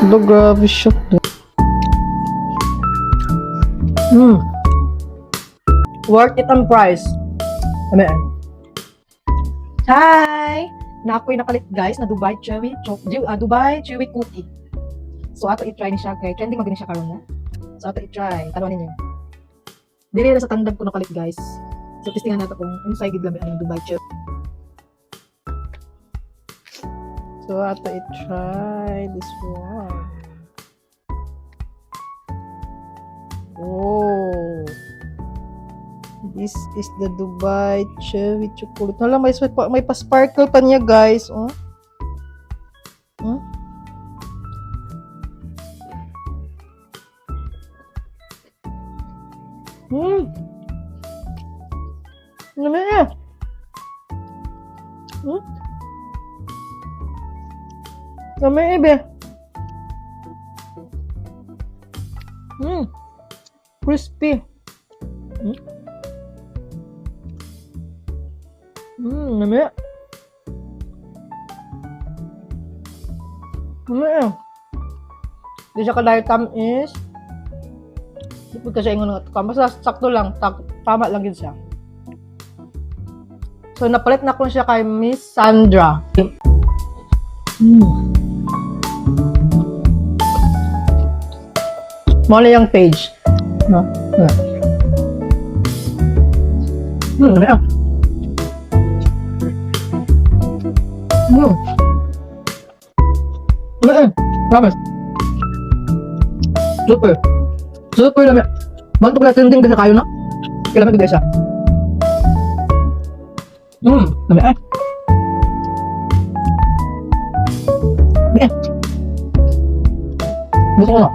Hala, grabe siya. Worth it ang price. Amen. Hi! Na ako'y nakalit guys na Dubai Chewy Cookie. So ato i-try ni siya kay trending magani siya karon na. So ato i-try, talunin niyo. Dili na sa tandem ko nakalit guys. So testingan nato kung unsay gid lami ang Dubai Chewy. So ato i-try this one. Oh. This is the Dubai Chewy chocolate. Hala, may pa-sparkle pa niya, guys. Oh. Hmm? Ano ba yan? Ano ba yan? Crispy. Namanya. Namanya. Di siya ka-diet is di po kasi ingon nga basta sakto lang, tama lang yun siya. So napalit na ko siya kay Miss Sandra. Muna yung page. No? Namanya. Promise. Super lami. Bantu ko trending din kayo na. Kailangan ko guys. Lami eh. Lami. Gusto ko na.